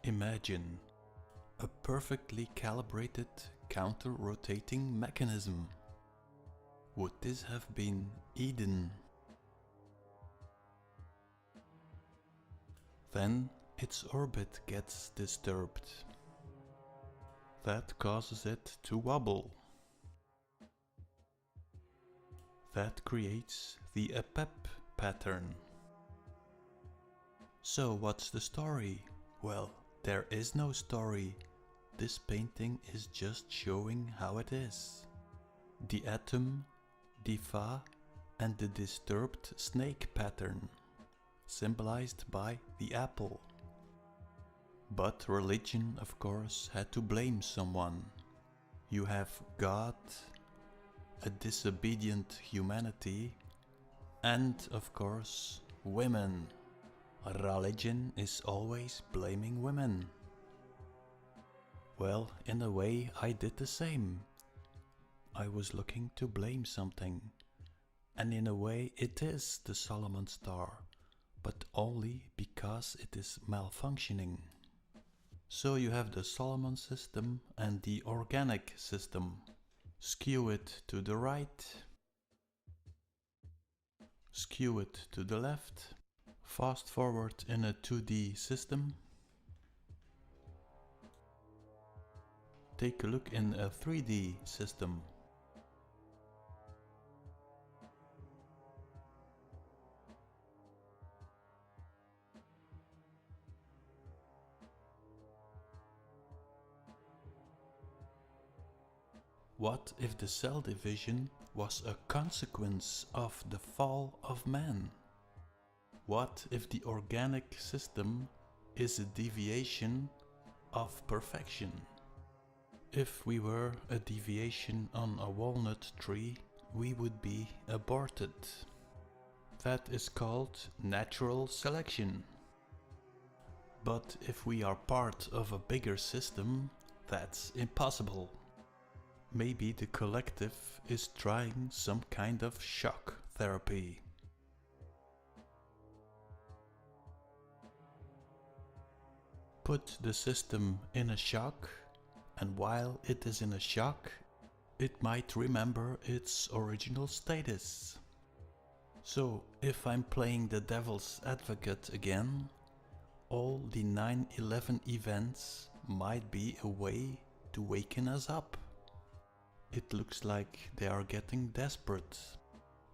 Imagine a perfectly calibrated counter-rotating mechanism. Would this have been Eden? Then its orbit gets disturbed. That causes it to wobble. That creates the epep pattern. So what's the story? Well, there is no story. This painting is just showing how it is. The atom, the Fa, and the disturbed snake pattern, symbolized by the apple. But religion, of course, had to blame someone. You have God, a disobedient humanity, and, of course, women. Religion is always blaming women. Well, in a way, I did the same. I was looking to blame something. And in a way, it is the Solomon star, but only because it is malfunctioning. So you have the Solomon system and the organic system. Skew it to the right, skew it to the left. Fast forward in a 2D system. Take a look in a 3D system. What if the cell division was a consequence of the fall of man? What if the organic system is a deviation of perfection? If we were a deviation on a walnut tree, we would be aborted. That is called natural selection. But if we are part of a bigger system, that's impossible. Maybe the collective is trying some kind of shock therapy. Put the system in a shock, and while it is in a shock, it might remember its original status. So, if I'm playing the devil's advocate again, all the 9/11 events might be a way to waken us up. It looks like they are getting desperate,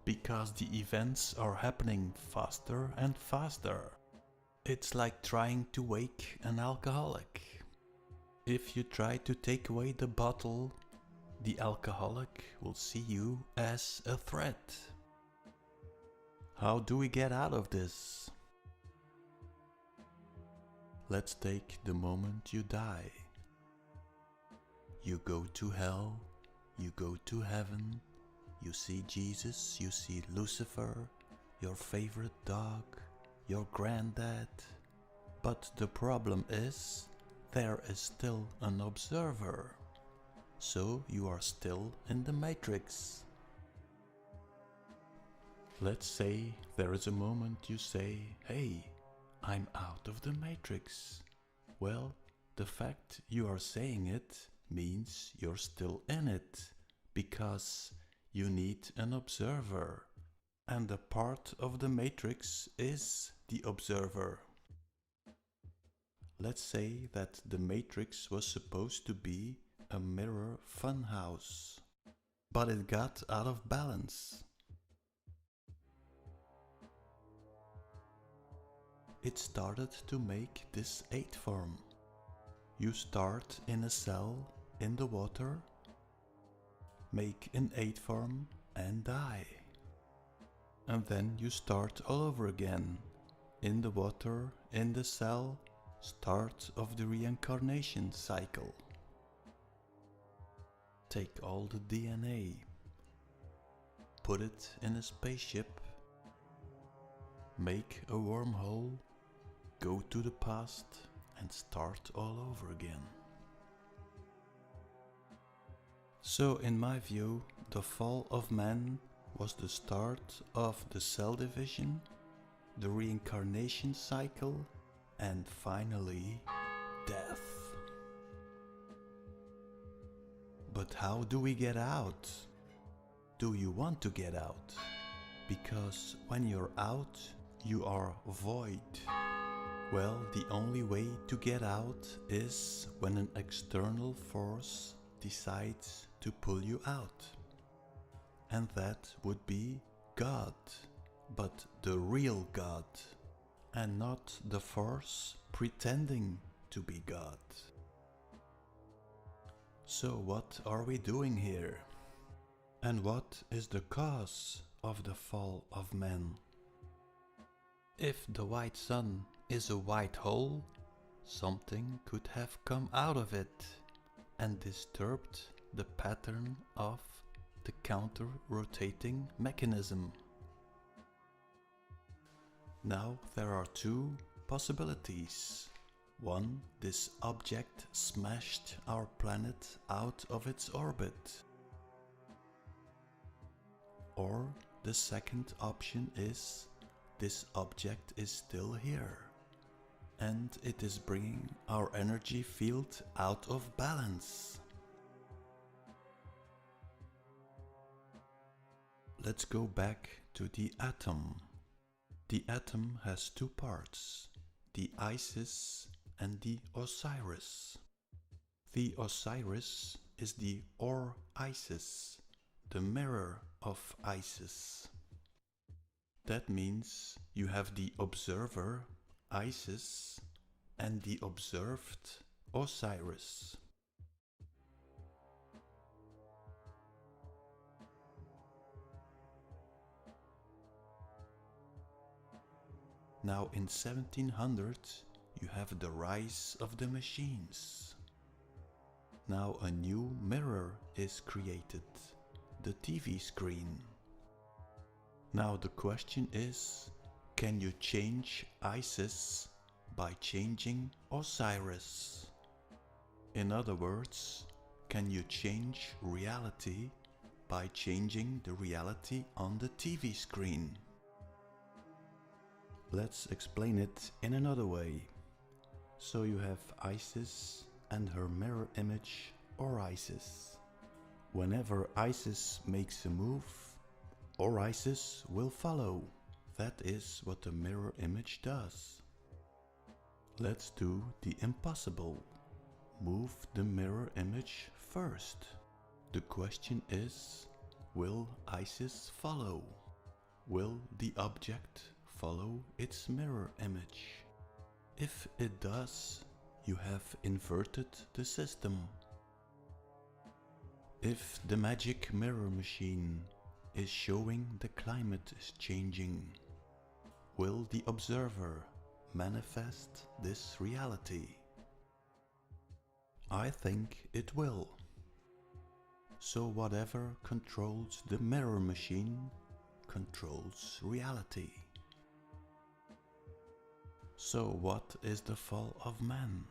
because the events are happening faster and faster. It's like trying to wake an alcoholic. If you try to take away the bottle, the alcoholic will see you as a threat. How do we get out of this? Let's take the moment you die. You go to hell, you go to heaven, you see Jesus, you see Lucifer, your favorite dog, your granddad. But the problem is, there is still an observer. So you are still in the matrix. Let's say there is a moment you say, hey, I'm out of the matrix. Well, the fact you are saying it means you're still in it, because you need an observer. And a part of the matrix is the observer. Let's say that the matrix was supposed to be a mirror funhouse, but it got out of balance. It started to make this 8 form. You start in a cell in the water, make an 8 form and die. And then you start all over again, in the water, in the cell, start of the reincarnation cycle. Take all the DNA, put it in a spaceship, make a wormhole, go to the past and start all over again. So in my view, the fall of man was the start of the cell division, the reincarnation cycle, and finally death. But how do we get out? Do you want to get out? Because when you're out, you are void. Well, the only way to get out is when an external force decides to pull you out. And that would be God, but the real God, and not the force pretending to be God. So what are we doing here? And what is the cause of the fall of man? If the white sun is a white hole, something could have come out of it and disturbed the pattern of the counter-rotating mechanism. Now there are two possibilities. One, this object smashed our planet out of its orbit. Or the second option is, this object is still here, and it is bringing our energy field out of balance. Let's go back to the atom. The atom has two parts, the Isis and the Osiris. The Osiris is the Or-Isis, the mirror of Isis. That means you have the observer, Isis, and the observed, Osiris. Now in 1700 you have the rise of the machines. Now a new mirror is created, the TV screen. Now the question is, can you change Isis by changing Osiris? In other words, can you change reality by changing the reality on the TV screen? Let's explain it in another way. So you have Isis and her mirror image, Or-Isis. Whenever Isis makes a move, Or-Isis will follow. That is what the mirror image does. Let's do the impossible. Move the mirror image first. The question is, will Isis follow? Will the object follow its mirror image? If it does, you have inverted the system. If the magic mirror machine is showing the climate is changing, will the observer manifest this reality? I think it will. So whatever controls the mirror machine controls reality. So what is the fall of man?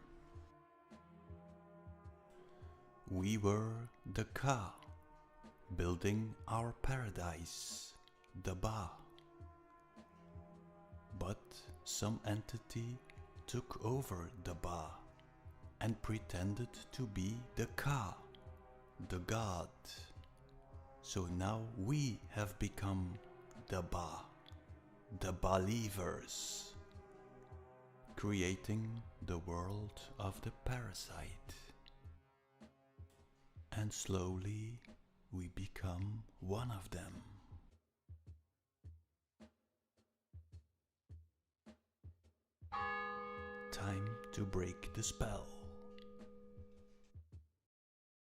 We were the Ka, building our paradise, the Ba. But some entity took over the Ba and pretended to be the Ka, the God. So now we have become the Ba, the Believers, creating the world of the parasite. And slowly we become one of them. Time to break the spell.